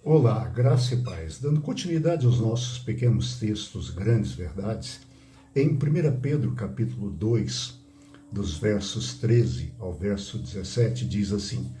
Olá, graça e paz. Dando continuidade aos nossos pequenos textos, grandes verdades, em 1 Pedro capítulo 2, dos versos 13 ao verso 17, diz assim: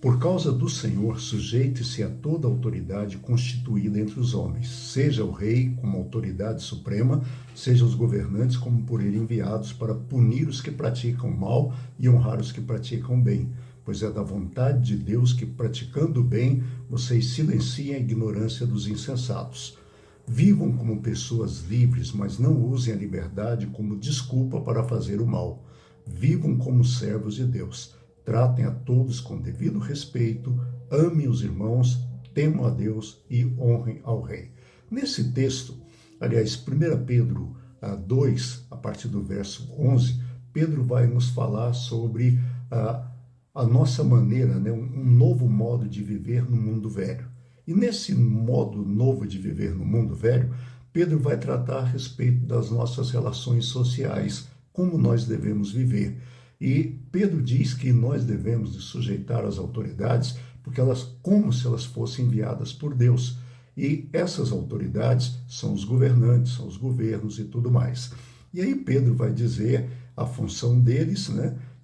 Por causa do Senhor, sujeite-se a toda autoridade constituída entre os homens, seja o rei como autoridade suprema, seja os governantes como por ele enviados para punir os que praticam mal e honrar os que praticam bem. Pois é da vontade de Deus que, praticando o bem, vocês silenciem a ignorância dos insensatos. Vivam como pessoas livres, mas não usem a liberdade como desculpa para fazer o mal. Vivam como servos de Deus. Tratem a todos com devido respeito, amem os irmãos, temam a Deus e honrem ao Rei. Nesse texto, aliás, 1 Pedro 2, a partir do verso 11, Pedro vai nos falar sobre a nossa maneira, um novo modo de viver no mundo velho. E nesse modo novo de viver no mundo velho, Pedro vai tratar a respeito das nossas relações sociais, como nós devemos viver. E Pedro diz que nós devemos nos sujeitar às autoridades, porque como se elas fossem enviadas por Deus. E essas autoridades são os governantes, são os governos e tudo mais. E aí Pedro vai dizer a função deles,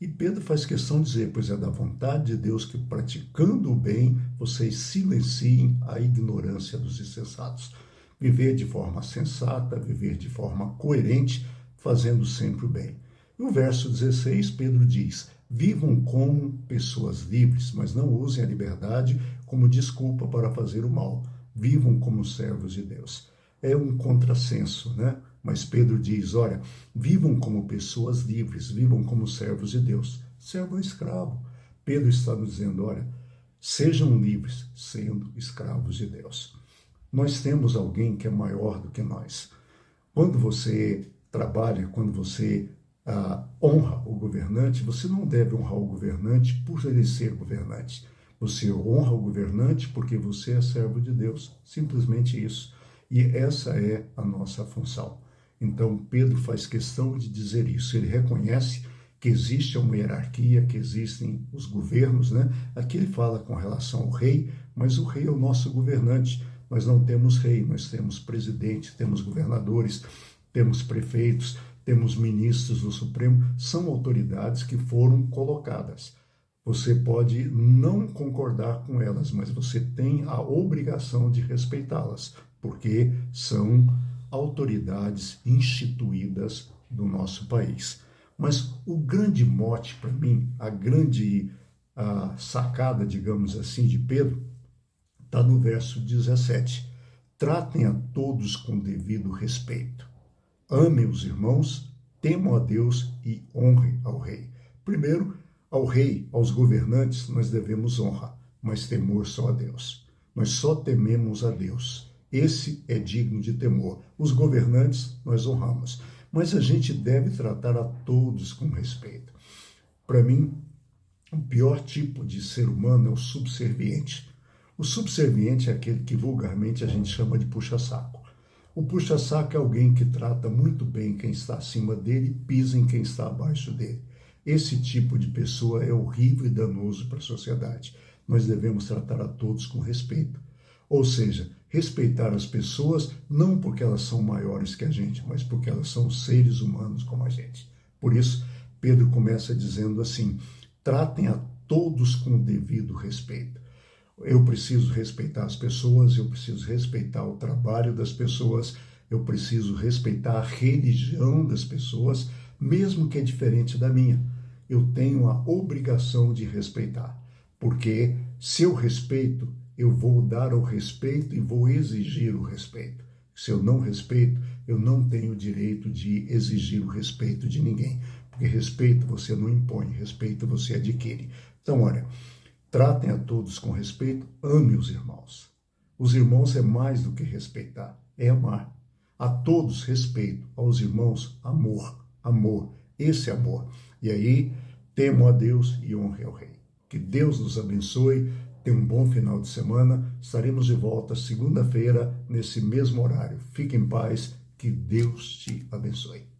E Pedro faz questão de dizer, pois é da vontade de Deus que, praticando o bem, vocês silenciem a ignorância dos insensatos. Viver de forma sensata, viver de forma coerente, fazendo sempre o bem. No verso 16, Pedro diz: vivam como pessoas livres, mas não usem a liberdade como desculpa para fazer o mal. Vivam como servos de Deus. É um contrassenso, Mas Pedro diz, olha, vivam como pessoas livres, vivam como servos de Deus. Servo ou escravo. Pedro está nos dizendo, olha, sejam livres, sendo escravos de Deus. Nós temos alguém que é maior do que nós. Quando você trabalha, quando você honra o governante, você não deve honrar o governante por ele ser governante. Você honra o governante porque você é servo de Deus. Simplesmente isso. E essa é a nossa função. Então, Pedro faz questão de dizer isso. Ele reconhece que existe uma hierarquia, que existem os governos, Aqui ele fala com relação ao rei, mas o rei é o nosso governante. Nós não temos rei, nós temos presidente, temos governadores, temos prefeitos, temos ministros do Supremo. São autoridades que foram colocadas. Você pode não concordar com elas, mas você tem a obrigação de respeitá-las, porque são autoridades instituídas do nosso país. Mas o grande mote para mim, a grande sacada, digamos assim, de Pedro, está no verso 17. Tratem a todos com devido respeito. Amem os irmãos, temam a Deus e honrem ao rei. Primeiro, ao rei, aos governantes, nós devemos honra, mas temor só a Deus. Nós só tememos a Deus. Esse é digno de temor. Os governantes nós honramos, mas a gente deve tratar a todos com respeito. Para mim, o pior tipo de ser humano é o subserviente. O subserviente é aquele que vulgarmente a gente chama de puxa-saco. O puxa-saco é alguém que trata muito bem quem está acima dele e pisa em quem está abaixo dele. Esse tipo de pessoa é horrível e danoso para a sociedade. Nós devemos tratar a todos com respeito. Ou seja, respeitar as pessoas não porque elas são maiores que a gente, mas porque elas são seres humanos como a gente. Por isso, Pedro começa dizendo assim: tratem a todos com o devido respeito. Eu preciso respeitar as pessoas, eu preciso respeitar o trabalho das pessoas, eu preciso respeitar a religião das pessoas, mesmo que é diferente da minha. Eu tenho a obrigação de respeitar, porque se eu respeito, eu vou dar o respeito e vou exigir o respeito. Se eu não respeito, eu não tenho o direito de exigir o respeito de ninguém, porque respeito você não impõe, respeito você adquire. Então, olha, tratem a todos com respeito, ame os irmãos. Os irmãos é mais do que respeitar, é amar. A todos respeito, aos irmãos amor, amor, esse amor. E aí, temam a Deus e honrem ao Rei. Que Deus nos abençoe. Tenha um bom final de semana. Estaremos de volta segunda-feira, nesse mesmo horário. Fique em paz. Que Deus te abençoe.